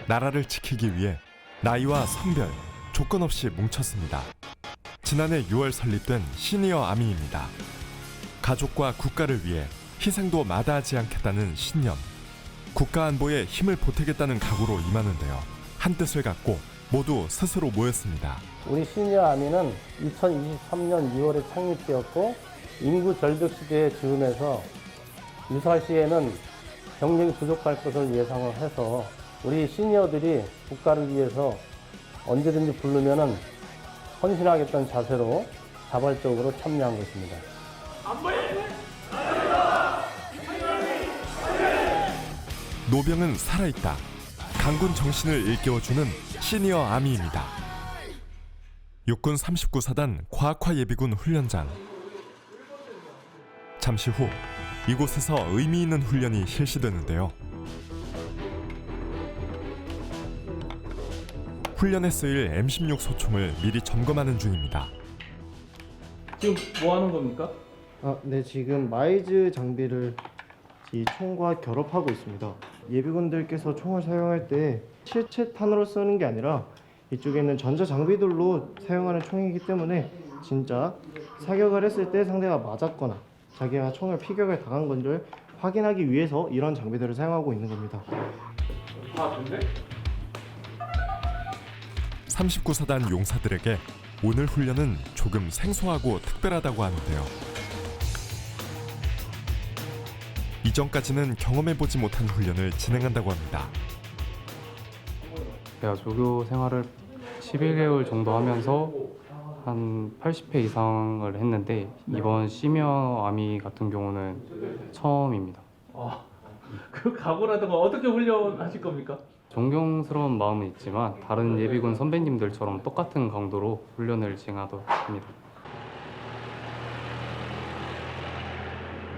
나라를 지키기 위해 나이와 성별, 조건 없이 뭉쳤습니다. 지난해 6월 설립된 시니어 아미입니다. 가족과 국가를 위해 희생도 마다하지 않겠다는 신념, 국가 안보에 힘을 보태겠다는 각오로 임하는데요. 한 뜻을 갖고 모두 스스로 모였습니다. 우리 시니어 아미는 2023년 2월에 창립되었고 인구 절벽 시대에 즈음해서 유사시에는 경력이 부족할 것을 예상을 해서 우리 시니어들이 국가를 위해서 언제든지 부르면은 헌신하겠다는 자세로 자발적으로 참여한 것입니다. 노병은 살아있다. 강군 정신을 일깨워주는 시니어 아미입니다. 육군 39사단 과학화 예비군 훈련장. 잠시 후 이곳에서 의미 있는 훈련이 실시되는데요. 훈련에 쓰일 M16 소총을 미리 점검하는 중입니다. 지금 뭐 하는 겁니까? 네, 지금 마이즈 장비를 이 총과 결합하고 있습니다. 예비군들께서 총을 사용할 때 실체탄으로 쓰는 게 아니라 이쪽에 있는 전자 장비들로 사용하는 총이기 때문에 진짜 사격을 했을 때 상대가 맞았거나 자기가 총을 피격을 당한 건지를 확인하기 위해서 이런 장비들을 사용하고 있는 겁니다. 39사단 용사들에게 오늘 훈련은 조금 생소하고 특별하다고 하는데요. 이전까지는 경험해보지 못한 훈련을 진행한다고 합니다. 제가 조교 생활을 11개월 정도 하면서 한 80회 이상을 했는데 이번 시니어 아미 같은 경우는 처음입니다. 그 각오라든가 어떻게 훈련하실 겁니까? 존경스러운 마음은 있지만 다른 예비군 선배님들처럼 똑같은 강도로 훈련을 진행하도록 합니다.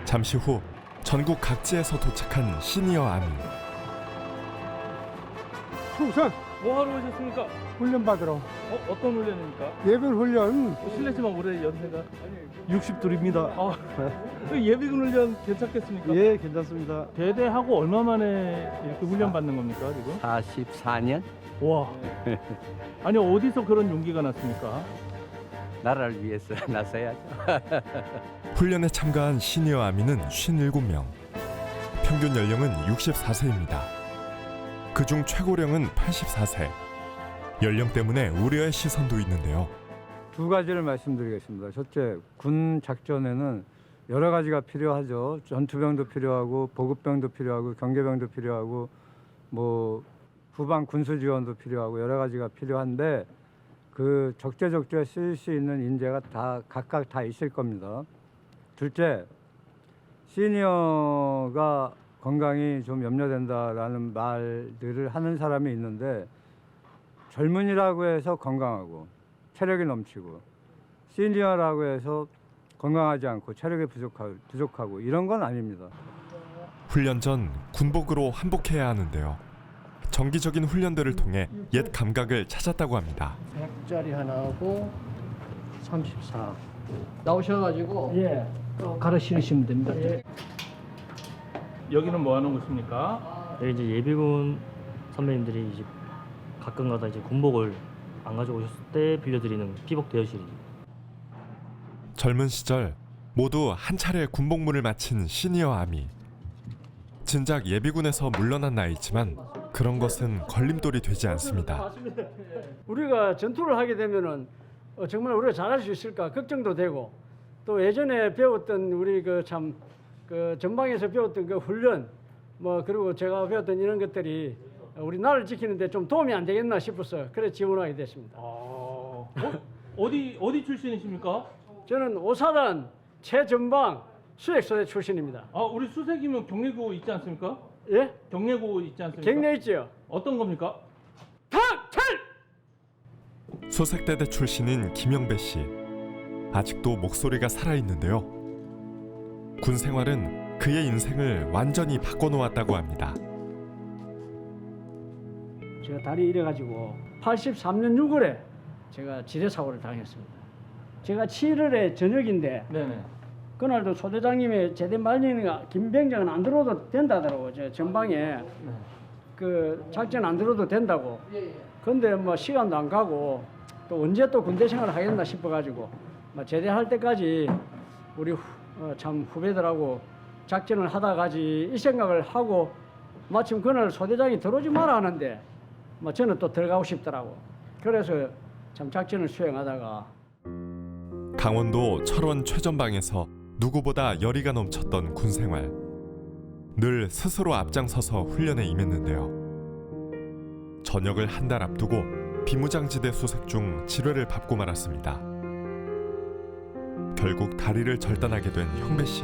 잠시 후 전국 각지에서 도착한 시니어 아미. 충성 뭐 하러 오셨습니까? 훈련 받으러 어떤 훈련입니까? 예비 훈련 실례지만 올해 연세가 62입니다. 예비군 훈련 괜찮겠습니까? 예, 괜찮습니다. 제대하고 얼마 만에 이렇게 훈련 받는 겁니까 지금? 44년 와. 아니 어디서 그런 용기가 났습니까? 나라를 위해서 나서야죠. 훈련에 참가한 시니어 아미는 57명. 평균 연령은 64세입니다. 그중 최고령은 84세. 연령 때문에 우려의 시선도 있는데요. 두 가지를 말씀드리겠습니다. 첫째, 군 작전에는 여러 가지가 필요하죠. 전투병도 필요하고 보급병도 필요하고 경계병도 필요하고 뭐 후방 군수 지원도 필요하고 여러 가지가 필요한데 그 적재적소에 쓰일 수 있는 인재가 다 각각 다 있을 겁니다. 둘째, 시니어가 건강이 좀 염려된다라는 말들을 하는 사람이 있는데 젊은이라고 해서 건강하고 체력이 넘치고 시니어라고 해서 건강하지 않고 체력이 부족하고 이런 건 아닙니다. 훈련 전 군복으로 한복해야 하는데요. 정기적인 훈련들을 통해 옛 감각을 찾았다고 합니다. 100짜리 하나하고 34 나오셔가지고 또 갈아 신으시면 됩니다. 여기는 뭐 하는 곳입니까? 네, 이제 예비군 선배님들이 이제 가끔가다 이제 군복을 안 가져오셨을 때 빌려드리는 피복 대여실입니다. 젊은 시절 모두 한 차례 군복무를 마친 시니어 아미. 진작 예비군에서 물러난 나이지만 그런 것은 걸림돌이 되지 않습니다. 우리가 전투를 하게 되면은 정말 우리가 잘할 수 있을까 걱정도 되고 또 예전에 배웠던 우리 그 전방에서 배웠던 그 훈련 뭐 그리고 제가 배웠던 이런 것들이 우리 나라를 지키는데 좀 도움이 안 되겠나 싶어서 그래 지원하게 됐습니다. 어디 출신이십니까? 저는 5사단 최전방 수색소대 출신입니다. 우리 수색이면 경례고 있지 않습니까? 예? 경례고 있지 않습니까? 경례 있죠. 어떤 겁니까? 탁철! 소색대대 출신인 김영배 씨. 아직도 목소리가 살아있는데요. 군 생활은 그의 인생을 완전히 바꿔놓았다고 합니다. 제가 다리 이래가지고 83년 6월에 제가 지뢰사고를 당했습니다. 제가 7월에 저녁인데 네네. 그날도 소대장님의 제대 말리니까 김병장은 안 들어도 된다더라고 저 전방에. 그 작전 안 들어도 된다고. 근데 뭐 시간도 안 가고 또 언제 또 군대 생활을 하겠나 싶어가지고 뭐 제대할 때까지 우리 참 후배들하고 작전을 하다 가지 이 생각을 하고 마침 그날 소대장이 들어오지 마라 하는데 뭐 저는 또 들어가고 싶더라고. 그래서 참 작전을 수행하다가 강원도 철원 최전방에서 누구보다 열의가 넘쳤던 군 생활. 늘 스스로 앞장서서 훈련에 임했는데요. 전역을 한 달 앞두고 비무장지대 수색 중 지뢰를 밟고 말았습니다. 결국 다리를 절단하게 된 형배 씨.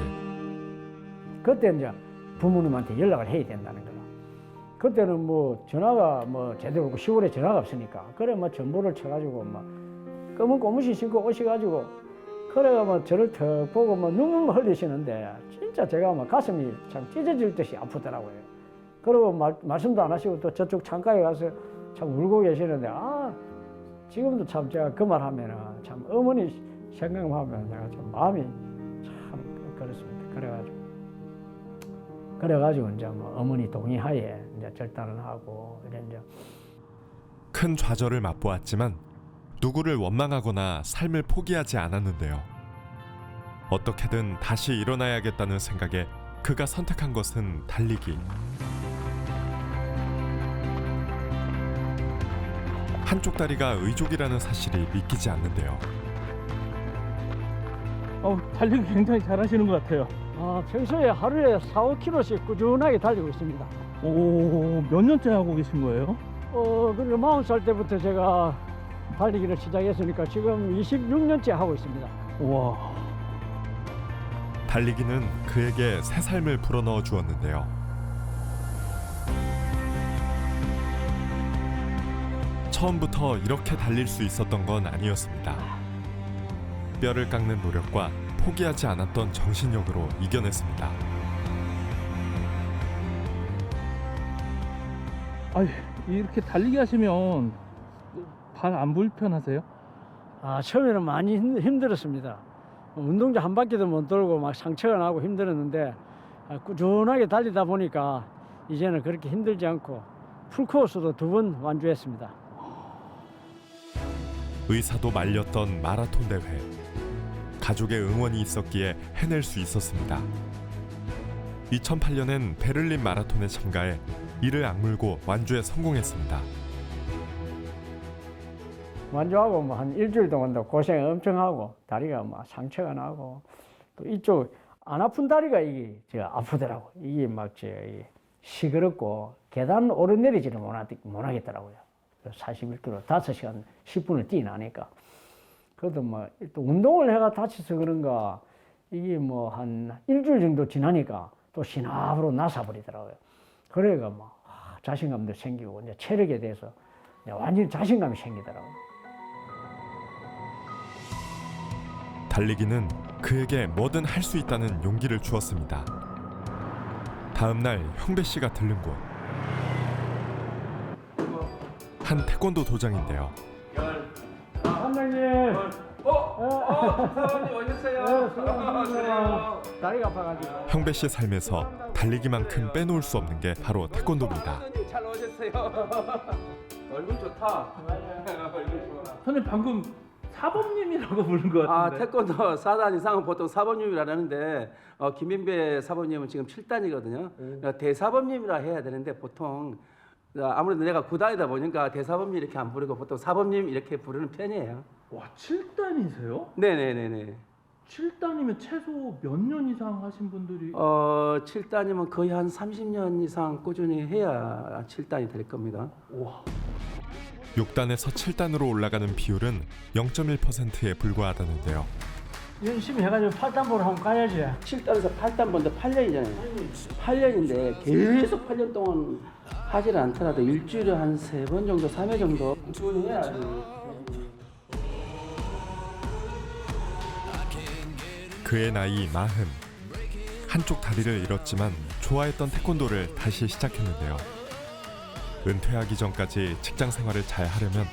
그때 이제 부모님한테 연락을 해야 된다는 거라. 그때는 뭐 전화가 뭐 제대로 없고 시골에 전화가 없으니까 그래 뭐 전보를 쳐가지고 막 검은 고무신 신고 오셔가지고 그래가 뭐 저를 턱 보고 뭐 눈물 흘리시는데 진짜 제가 막 가슴이 참 찢어질 듯이 아프더라고요. 그리고 말씀도 안 하시고 또 저쪽 창가에 가서 참 울고 계시는데 아 지금도 참 제가 그 말 하면은 참 어머니 생각하면 내가 좀 마음이 참 그렇습니다. 그래가지고 이제 뭐 어머니 동의하에 이제 절단을 하고 이런 이제 큰 좌절을 맛보았지만 누구를 원망하거나 삶을 포기하지 않았는데요. 어떻게든 다시 일어나야겠다는 생각에 그가 선택한 것은 달리기. 한쪽 다리가 의족이라는 사실이 믿기지 않는데요. 달리기 굉장히 잘하시는 것 같아요. 평소에 하루에 4-5km씩 꾸준하게 달리고 있습니다. 오, 몇 년째 하고 계신 거예요? 그리고 40살 때부터 제가 달리기를 시작했으니까 지금 26년째 하고 있습니다. 와. 달리기는 그에게 새 삶을 불어넣어 주었는데요. 처음부터 이렇게 달릴 수 있었던 건 아니었습니다. 뼈를 깎는 노력과 포기하지 않았던 정신력으로 이겨냈습니다. 이렇게 달리기 하시면 발 안 불편하세요? 처음에는 많이 힘들었습니다. 운동장 한 바퀴도 못 돌고 막 상처가 나고 힘들었는데 꾸준하게 달리다 보니까 이제는 그렇게 힘들지 않고 풀코스도 2번 완주했습니다. 의사도 말렸던 마라톤 대회. 가족의 응원이 있었기에 해낼 수 있었습니다. 2008년엔 베를린 마라톤에 참가해 이를 악물고 완주에 성공했습니다. 완주하고 뭐 한 일주일 동안도 고생 엄청 하고 다리가 막 상처가 나고 또 이쪽 안 아픈 다리가 이게 제가 아프더라고. 이게 막 시끄럽고 계단 오르내리지를 못하겠더라고요. 41km 5시간 10분을 뛰나니까. 그래도 뭐 또 운동을 해가 다쳐서 그런가 이게 뭐 한 일주일 정도 지나니까 또 시나브로 나사버리더라고요. 그래가 막 자신감도 생기고 이제 체력에 대해서 완전히 자신감이 생기더라고요. 달리기는 그에게 뭐든 할 수 있다는 용기를 주었습니다. 다음 날 형배 씨가 들른 곳. 한 태권도 도장인데요. 선생님. 사원님 오셨어요. 다리가 아파가지고. 형배 씨 삶에서 달리기만큼 빼놓을 수 없는 게 바로 태권도입니다. 잘 오셨어요. 얼굴 좋다. 선생님 방금 사범님이라고 부른 것 같은데. 태권도 4단 이상은 보통 사범님이라는데 김민배 사범님은 지금 7단이거든요. 대사범님이라 해야 되는데 보통 아무래도 내가 9단이다 보니까 대사범님 이렇게 안 부르고 보통 사범님 이렇게 부르는 편이에요. 와, 7단이세요? 네네네네. 7단이면 최소 몇 년 이상 하신 분들이 7단이면 거의 한 30년 이상 꾸준히 해야 7단이 될 겁니다. 와. 6단에서 7단으로 올라가는 비율은 0.1%에 불과하다는데요. 열심히 해가지고 8단 보러 한번 가야지. 7단에서 8단 번데 8년이잖아요. 8년인데 계속 8년 동안 하지를 않더라도 일주일에 한 3번 정도, 3회 정도 꾸준히 해야지. 그의 나이 40. 한쪽 다리를 잃었지만 좋아했던 태권도를 다시 시작했는데요. 은퇴하기 전까지 직장 생활을 잘 하려면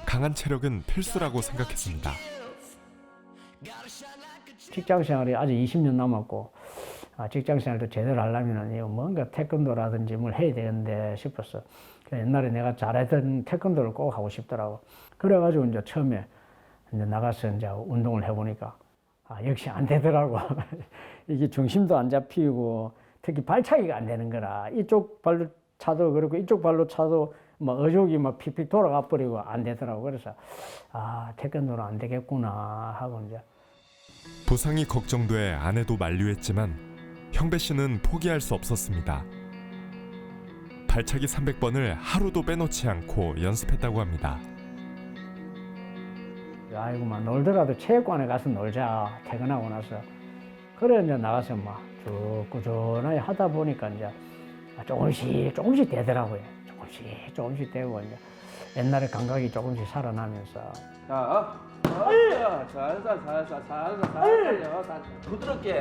강한 체력은 필수라고 생각했습니다. 직장 생활이 아직 20년 남았고 직장생활도 제대로 하려면 뭔가 태권도라든지 뭘 해야 되는데 싶었어. 옛날에 내가 잘했던 태권도를 꼭 하고 싶더라고. 그래가지고 이제 처음에 이제 나가서 이제 운동을 해보니까 역시 안 되더라고. 이게 중심도 안 잡히고 특히 발차기가 안 되는 거라. 이쪽 발로 차도 그렇고 이쪽 발로 차도 막 어족이 막 픽픽 돌아가 버리고 안 되더라고. 그래서 태권도는 안 되겠구나 하고 이제. 부상이 걱정돼 아내도 만류했지만 형배 씨는 포기할 수 없었습니다. 발차기 300번을 하루도 빼놓지 않고 연습했다고 합니다. 아이고 막 놀더라도 체육관에 가서 놀자 퇴근하고 나서. 그래 이제 나가서 막 쭉 꾸준하게 하다 보니까 이제 조금씩 되더라고요. 조금씩 되고 이제 옛날에 감각이 조금씩 살아나면서. 자, 살살 부드럽게.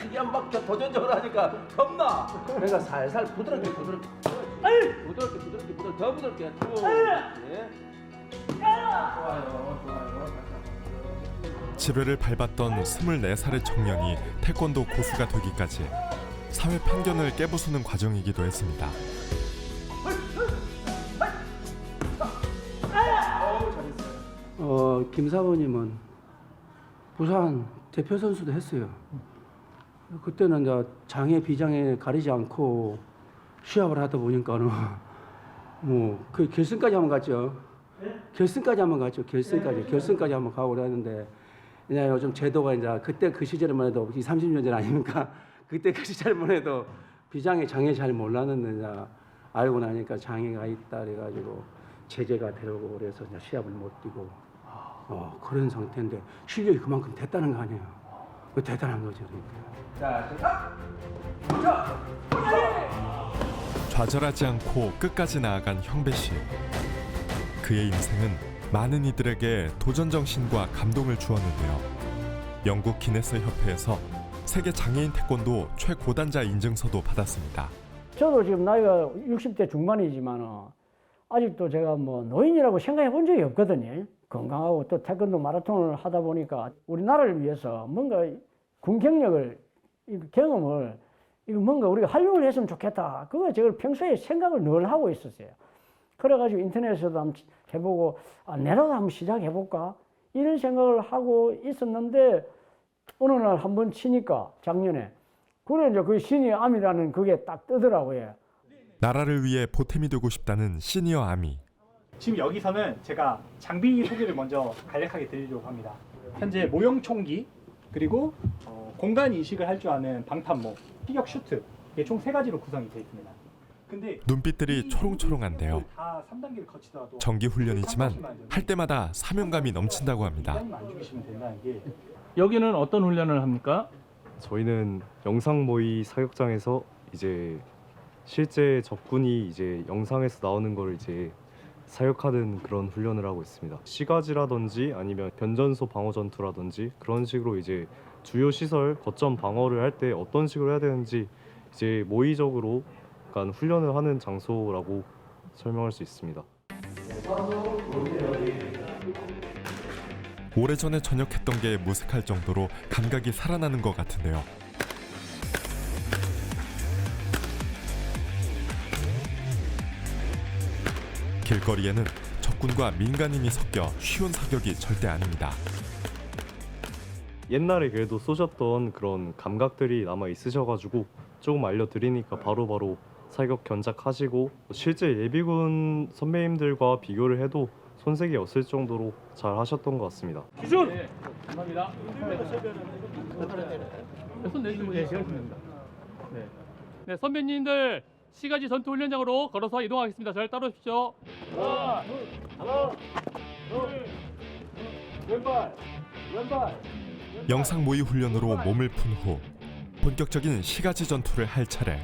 이게 막 도전적으로 하니까 겁나. 그러니까 살살 부드럽게 더 부드럽게 쭉. 좋아요. 7회를 밟았던 24살의 청년이 태권도 고수가 되기까지 사회 편견을 깨부수는 과정이기도 했습니다. 김 사모님은 부산 대표 선수도 했어요. 그때는 이제 장애 비장애 가리지 않고 시합을 하다 보니까는 뭐 그 결승까지 한번 갔죠. 결승까지 한번 가고 그랬는데 이제 요즘 제도가 이제 그때 그 시절만 해도 30년 전 아닙니까? 그때 그 시절만 해도 비장애 장애 잘 몰랐는데 이제 알고 나니까 장애가 있다 그래가지고 제재가 되고 그래서 이제 시합을 못 뛰고 그런 상태인데 실력이 그만큼 됐다는 거 아니에요? 그 대단한 거죠. 그러니까. 좌절하지 않고 끝까지 나아간 형배 씨. 그의 인생은 많은 이들에게 도전 정신과 감동을 주었는데요. 영국 기네스 협회에서 세계 장애인 태권도 최고단자 인증서도 받았습니다. 저도 지금 나이가 60대 중반이지만 아직도 제가 뭐 노인이라고 생각해 본 적이 없거든요. 건강하고 또 태권도 마라톤을 하다 보니까 우리나라를 위해서 뭔가 군 경력을 경험을 이거 뭔가 우리가 활용을 했으면 좋겠다. 그거 제가 평소에 생각을 늘 하고 있었어요. 그래가지고 인터넷에서도 한번 해보고 내라도 한번 시작해볼까 이런 생각을 하고 있었는데 어느 날 한번 치니까 작년에 그래 이제 그 시니어 아미라는 그게 딱 뜨더라고요. 나라를 위해 보탬이 되고 싶다는 시니어 아미. 지금 여기서는 제가 장비 소개를 먼저 간략하게 드리려고 합니다. 현재 모형 총기 그리고 공간 인식을 할 줄 아는 방탄모, 피격 슈트 이게 총 3가지로 구성이 되어 있습니다. 근데 눈빛들이 초롱초롱한데요. 다 3단계를 거치더라도 정기 훈련이지만 할 때마다 사명감이 넘친다고 합니다. 안 죽이시면 된다는 게 여기는 어떤 훈련을 합니까? 저희는 영상 모의 사격장에서 이제 실제 적군이 이제 영상에서 나오는 걸 이제 사격하는 그런 훈련을 하고 있습니다. 시가지라든지 아니면 변전소 방어 전투라든지 그런 식으로 이제 주요 시설 거점 방어를 할 때 어떤 식으로 해야 되는지 이제 모의적으로 약간 훈련을 하는 장소라고 설명할 수 있습니다. 오래전에 전역했던 게 무색할 정도로 감각이 살아나는 것 같은데요. 길거리에는 적군과 민간인이 섞여 쉬운 사격이 절대 아닙니다. 옛날에 그래도 쏘셨던 그런 감각들이 남아 있으셔가지고 조금 알려드리니까 바로바로 사격 견작하시고 실제 예비군 선배님들과 비교를 해도 손색이 없을 정도로 잘 하셨던 것 같습니다. 기준! 네, 감사합니다. 손 내주시면 됩니다. 네, 선배님들 시가지 전투 훈련장으로 걸어서 이동하겠습니다. 저를 따라오십시오. 왼발. 영상 모의 훈련으로 몸을 푼 후 본격적인 시가지 전투를 할 차례.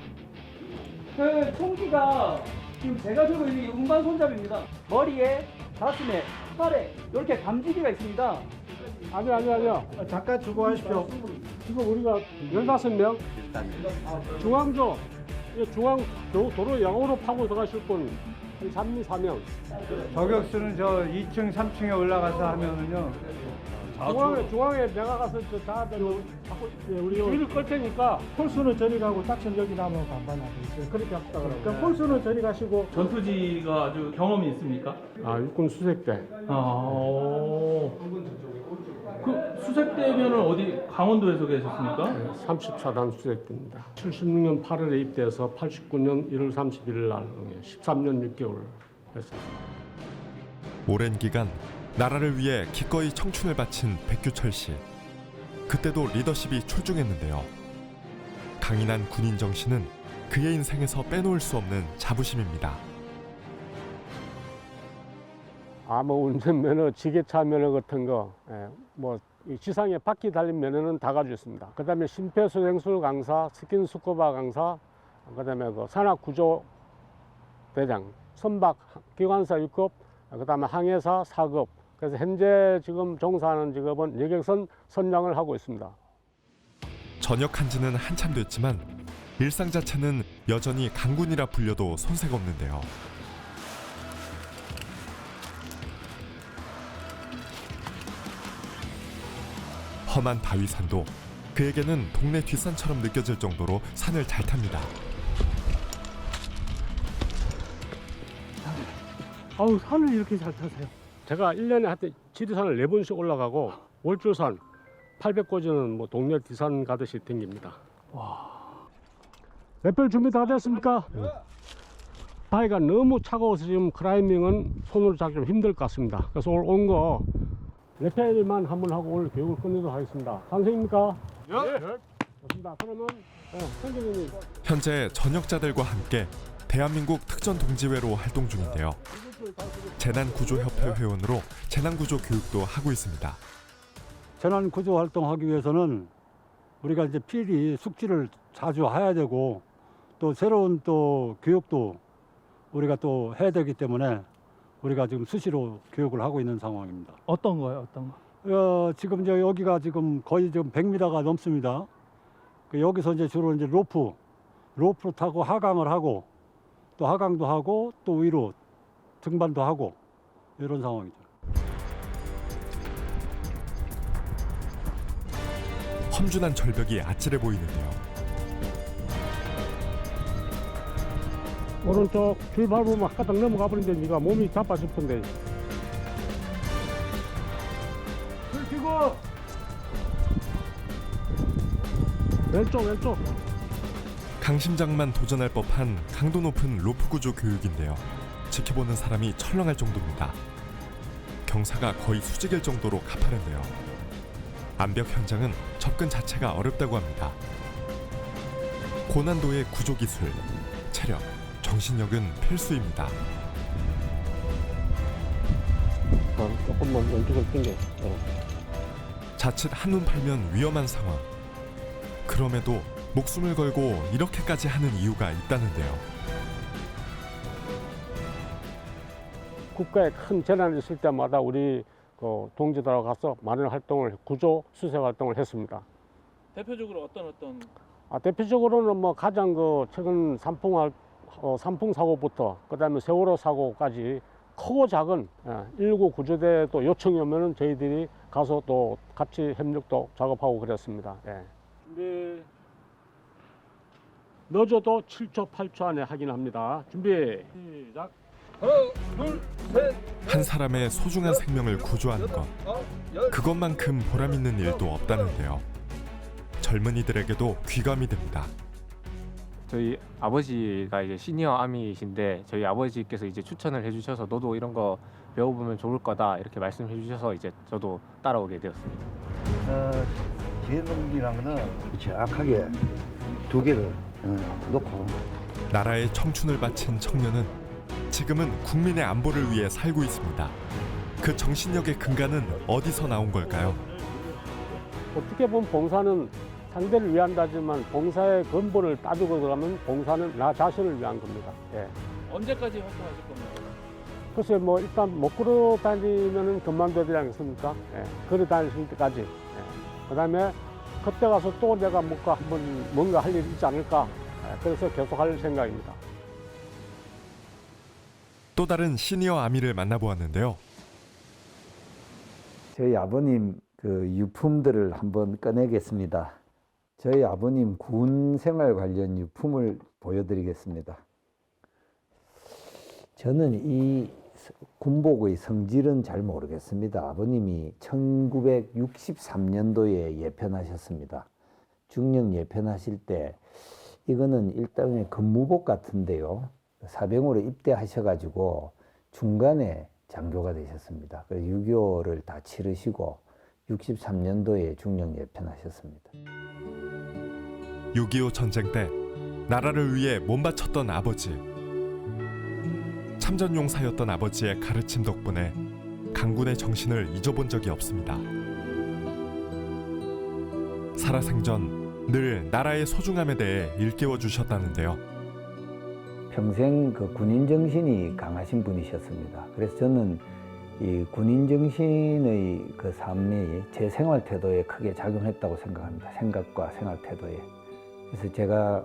그 총기가 지금 제가 들고 있는 게 운반 손잡이입니다. 머리에, 가슴에, 팔에 이렇게 감지기가 있습니다. 아니요. 잠깐 주고 하십시오. 지금 우리가 15명 중앙조 도로 양으로 파고 들어가실 분 3명 4명. 저격수는 저 2층, 3층에 올라가서 하면은요. 중앙에 내가 가서 저 다 예, 우리 줄을 끌 테니까 홀수는 저리 가고 딱선 여기 나면 반반하고 그렇게 합시다. 그러니까 홀수는 저리 가시고. 전투지가 아주 경험이 있습니까? 아, 육군 수색대. 그 수색대면은 어디 강원도에서 계셨습니까? 34단 수색대입니다. 76년 8월에 입대해서 89년 1월 31일 날 13년 6개월 했습니다. 오랜 기간 나라를 위해 기꺼이 청춘을 바친 백규철 씨. 그때도 리더십이 출중했는데요. 강인한 군인 정신은 그의 인생에서 빼놓을 수 없는 자부심입니다. 뭐 운전면허, 지게차 면허 같은 거, 뭐 지상에 바퀴 달린 면허는 다 가지고 있습니다. 그다음에 심폐소생술 강사, 스킨스쿠버 강사, 그다음에 그 산악구조 대장, 선박 기관사 6급, 그다음에 항해사 4급. 그래서 현재 지금 종사하는 직업은 여객선 선장을 하고 있습니다. 전역한 지는 한참 됐지만 일상 자체는 여전히 강군이라 불려도 손색 없는데요. 험한 바위산도 그에게는 동네 뒷산처럼 느껴질 정도로 산을 잘 탑니다. 아우, 산을 이렇게 잘 타세요? 제가 1년에 하여튼 지리산을 4번씩 올라가고 월주산 800고지는 뭐 동네 뒷산 가듯이 댕깁니다. 레펠 준비 다 됐습니까? 바위가 너무 차가워서 지금 클라이밍은 손으로 잡기 좀 힘들 것 같습니다. 그래서 오늘 온 거 레펠만 한번 하고 오늘 교육을 끝내도록 하겠습니다. 선생님입니까? 네. 좋습니다. 그러면 선생님이 현재 전역자들과 함께 대한민국 특전동지회로 활동 중인데요. 재난구조협회 회원으로 재난구조 교육도 하고 있습니다. 재난구조 활동하기 위해서는 우리가 이제 필히 숙지를 자주 해야 되고 또 새로운 또 교육도 우리가 또 해야 되기 때문에 우리가 지금 수시로 교육을 하고 있는 상황입니다. 어떤 거요? 어떤 거? 지금 이제 여기가 지금 거의 지금 100m가 넘습니다. 여기서 이제 주로 이제 로프로 타고 하강을 하고 또 하강도 하고 또 위로 등반도 하고 이런 상황이죠. 험준한 절벽이 아찔해 보이는데요. 오른쪽 줄 밟으면 가닥 넘어가 버리는데 네가 몸이 자빠 싶은데. 줄 펴고 왼쪽. 강심장만 도전할 법한 강도 높은 로프 구조 교육인데요. 지켜보는 사람이 철렁할 정도입니다. 경사가 거의 수직일 정도로 가파른데요. 암벽 현장은 접근 자체가 어렵다고 합니다. 고난도의 구조 기술, 체력, 정신력은 필수입니다. 조금만 왼쪽을 당겨. 자칫 한눈 팔면 위험한 상황. 그럼에도 목숨을 걸고 이렇게까지 하는 이유가 있다는데요. 국가에 큰 재난이 있을 때마다 우리 동지들하고 가서 많은 활동을, 구조 수색 활동을 했습니다. 대표적으로 어떤 대표적으로는 뭐 가장 최근 산풍 사고부터 그다음에 세월호 사고까지 크고 작은 119 구조대 또 요청이 오면은 저희들이 가서 또 같이 협력도 작업하고 그랬습니다. 준비. 늦어도 7초, 8초 안에 하긴 합니다. 준비. 시작. 하나, 둘, 셋. 한 사람의 소중한 생명을 구조하는 것, 그것만큼 보람 있는 일도 없다는데요. 젊은이들에게도 귀감이 됩니다. 저희 아버지가 이제 시니어 아미이신데 저희 아버지께서 이제 추천을 해주셔서 너도 이런 거 배워보면 좋을 거다 이렇게 말씀해 주셔서 이제 저도 따라오게 되었습니다. 기회동기라는 거는 정확하게 두 개를 놓고 나라의 청춘을 바친 청년은 지금은 국민의 안보를 위해 살고 있습니다. 그 정신력의 근간은 어디서 나온 걸까요? 어떻게 보면 봉사는 상대를 위한다지만 봉사의 근본을 따지고 들어가면 봉사는 나 자신을 위한 겁니다. 언제까지 활동하실 겁니까? 글쎄 뭐 일단 못 걸어 다니면은 그만둬야 되지 않겠습니까? 걸어 다니실 때까지. 그다음에 그때 가서 또 내가 뭔가 할 일이 있지 않을까. 그래서 계속 할 생각입니다. 또 다른 시니어 아미를 만나보았는데요. 저희 아버님 그 유품들을 한번 꺼내겠습니다. 저희 아버님 군 생활 관련 유품을 보여드리겠습니다. 저는 이 군복의 성질은 잘 모르겠습니다. 아버님이 1963년도에 예편하셨습니다. 중령 예편하실 때 이거는 일당의 근무복 같은데요. 사병으로 입대하셔가지고 중간에 장교가 되셨습니다. 그래서 6.25를 다 치르시고 63년도에 중령 예편하셨습니다. 6.25 전쟁 때 나라를 위해 몸바쳤던 아버지. 참전용사였던 아버지의 가르침 덕분에 강군의 정신을 잊어본 적이 없습니다. 살아생전 늘 나라의 소중함에 대해 일깨워 주셨다는데요. 평생 그 군인 정신이 강하신 분이셨습니다. 그래서 저는 이 군인 정신의 그 삶이 제 생활 태도에 크게 작용했다고 생각합니다. 생각과 생활 태도에. 그래서 제가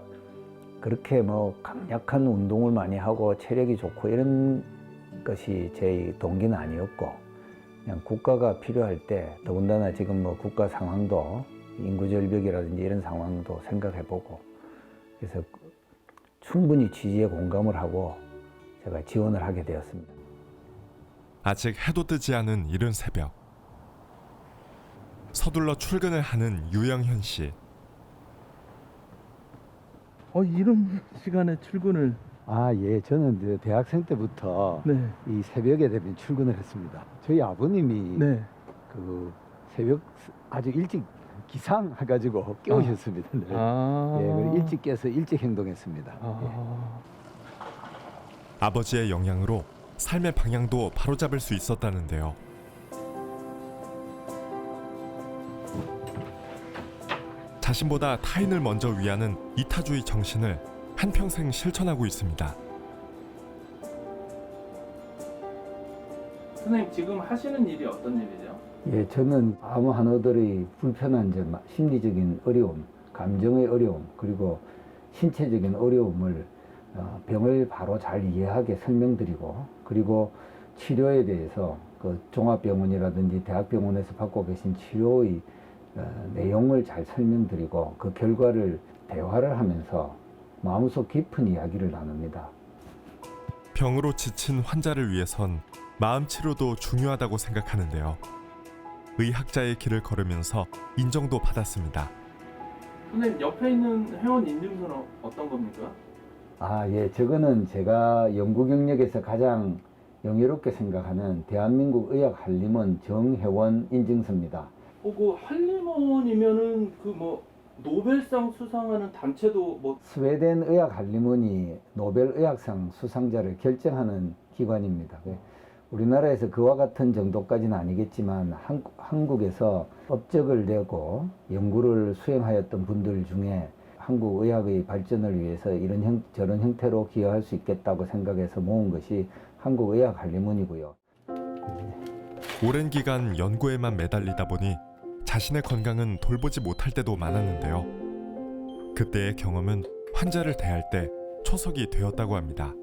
그렇게 뭐 강력한 운동을 많이 하고 체력이 좋고 이런 것이 제 동기는 아니었고, 그냥 국가가 필요할 때, 더군다나 지금 뭐 국가 상황도 인구 절벽이라든지 이런 상황도 생각해보고, 그래서 충분히 취지에 공감을 하고 제가 지원을 하게 되었습니다. 아직 해도 뜨지 않은 이른 새벽. 서둘러 출근을 하는 유영현 씨. 이런 시간에 출근을? 예, 저는 이제 대학생 때부터 네. 이 새벽에 되면 출근을 했습니다. 저희 아버님이 네. 그 새벽 아주 일찍 기상해가지고 깨우셨습니다. 네. 그리고 일찍 깨서 일찍 행동했습니다. 아버지의 영향으로 삶의 방향도 바로잡을 수 있었다는데요. 자신보다 타인을 먼저 위하는 이타주의 정신을 한평생 실천하고 있습니다. 선생님 지금 하시는 일이 어떤 일이죠? 예, 저는 암 환우들의 불편한 점, 심리적인 어려움, 감정의 어려움, 그리고 신체적인 어려움을 병을 바로 잘 이해하게 설명드리고, 그리고 치료에 대해서 그 종합병원이라든지 대학병원에서 받고 계신 치료의 내용을 잘 설명드리고, 그 결과를 대화를 하면서 마음속 깊은 이야기를 나눕니다. 병으로 지친 환자를 위해선 마음 치료도 중요하다고 생각하는데요. 의학자의 길을 걸으면서 인정도 받았습니다. 선생님 옆에 있는 회원 인증서는 어떤 겁니까? 예, 저거는 제가 연구 경력에서 가장 영예롭게 생각하는 대한민국 의학 한림원 정회원 인증서입니다. 그 한림원이면은 그 뭐 노벨상 수상하는 단체도 뭐 스웨덴 의학 한림원이 노벨 의학상 수상자를 결정하는 기관입니다. 우리나라에서 그와 같은 정도까지는 아니겠지만 한국에서 업적을 내고 연구를 수행하였던 분들 중에 한국 의학의 발전을 위해서 이런 저런 형태로 기여할 수 있겠다고 생각해서 모은 것이 한국 의학 한림원이고요. 오랜 기간 연구에만 매달리다 보니 자신의 건강은 돌보지 못할 때도 많았는데요. 그때의 경험은 환자를 대할 때 초석이 되었다고 합니다.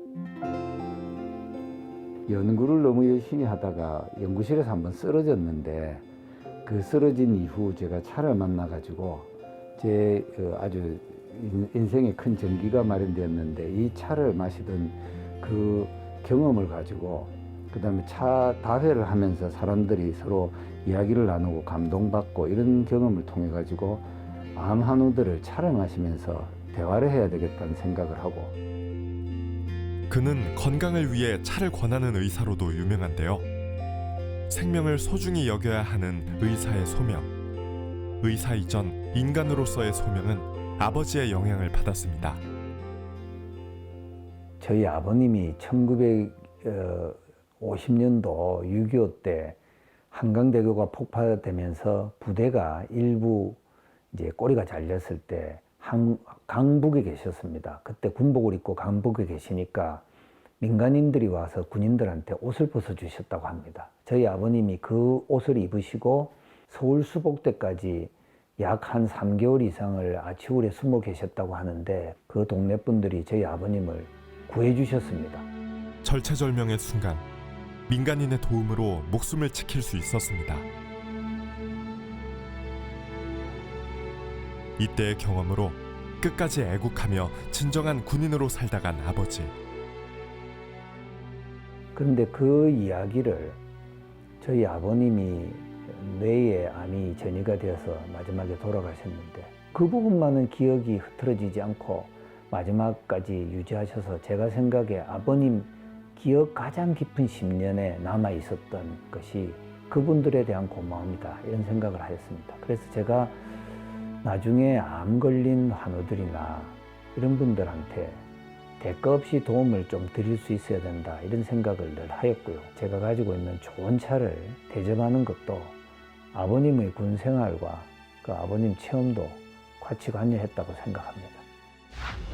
연구를 너무 열심히 하다가 연구실에서 한번 쓰러졌는데, 그 쓰러진 이후 제가 차를 만나가지고 제 아주 인생에 큰 전기가 마련되었는데, 이 차를 마시던 그 경험을 가지고 그 다음에 차 다회를 하면서 사람들이 서로 이야기를 나누고 감동받고 이런 경험을 통해 가지고 암 환우들을 차를 마시면서 대화를 해야 되겠다는 생각을 하고, 그는 건강을 위해 차를 권하는 의사로도 유명한데요. 생명을 소중히 여겨야 하는 의사의 소명. 의사 이전 인간으로서의 소명은 아버지의 영향을 받았습니다. 저희 아버님이 1950년도 6.25 때 한강대교가 폭파되면서 부대가 일부 이제 꼬리가 잘렸을 때 강북에 계셨습니다. 그때 군복을 입고 강북에 계시니까 민간인들이 와서 군인들한테 옷을 벗어주셨다고 합니다. 저희 아버님이 그 옷을 입으시고 서울 수복대까지 약 한 3개월 이상을 아치울에 숨어 계셨다고 하는데, 그 동네 분들이 저희 아버님을 구해주셨습니다. 절체절명의 순간, 민간인의 도움으로 목숨을 지킬 수 있었습니다. 이때의 경험으로 끝까지 애국하며 진정한 군인으로 살다간 아버지. 그런데 그 이야기를 저희 아버님이 뇌에 암이 전이가 되어서 마지막에 돌아가셨는데 그 부분만은 기억이 흐트러지지 않고 마지막까지 유지하셔서 제가 생각에 아버님 기억 가장 깊은 10년에 남아 있었던 것이 그분들에 대한 고마움이다 이런 생각을 하였습니다. 그래서 제가 나중에 암 걸린 환우들이나 이런 분들한테 대가 없이 도움을 좀 드릴 수 있어야 된다 이런 생각을 늘 하였고요. 제가 가지고 있는 좋은 차를 대접하는 것도 아버님의 군 생활과 그 아버님 체험도 같이 관여했다고 생각합니다.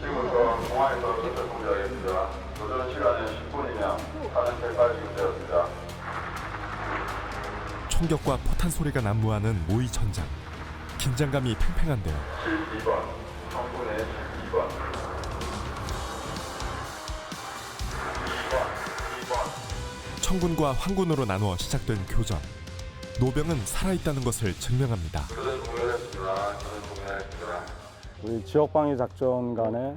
지금부터 공항에서 기차 공개하겠습니다. 도전 시간은 10분이며 타는 택까지 되었습니다. 총격과 포탄 소리가 난무하는 모의 전장. 긴장감이 팽팽한데요. 12번, 성분의 12번. 2번. 청군과 황군으로 나누어 시작된 교전. 노병은 살아있다는 것을 증명합니다. 교전 종료했습니다. 교전 종료했습니다. 우리 지역방위 작전 간의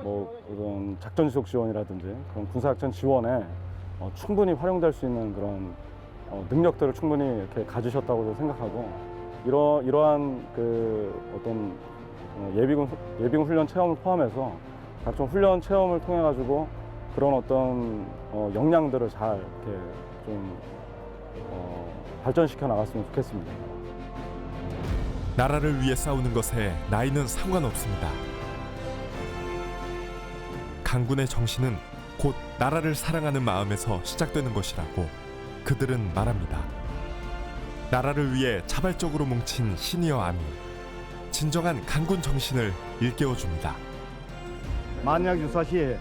뭐 그런 작전 지속 지원이라든지 그런 군사작전 지원에 충분히 활용될 수 있는 그런 능력들을 충분히 이렇게 가지셨다고 생각하고 이러한 그 어떤 예비군 훈련 체험을 포함해서 각종 훈련 체험을 통해 가지고 그런 어떤 역량들을 잘 이렇게 좀 발전시켜 나갔으면 좋겠습니다. 나라를 위해 싸우는 것에 나이는 상관없습니다. 강군의 정신은 곧 나라를 사랑하는 마음에서 시작되는 것이라고 그들은 말합니다. 나라를 위해 자발적으로 뭉친 시니어 아미. 진정한 강군 정신을 일깨워줍니다. 만약 유사시에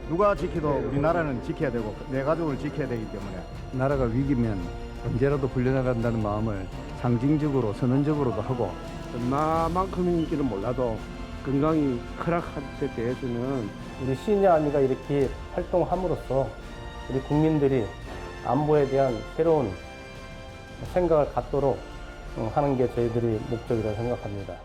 누가 지켜도 우리나라는 지켜야 되고 내 가족을 지켜야 되기 때문에 나라가 위기면 언제라도 불려나간다는 마음을 상징적으로 선언적으로도 하고 얼마만큼인지는 몰라도 건강이 허락할 때 대해서는 우리 시니어 아미가 이렇게 활동함으로써 우리 국민들이 안보에 대한 새로운 생각을 갖도록 하는 게 저희들의 목적이라고 생각합니다.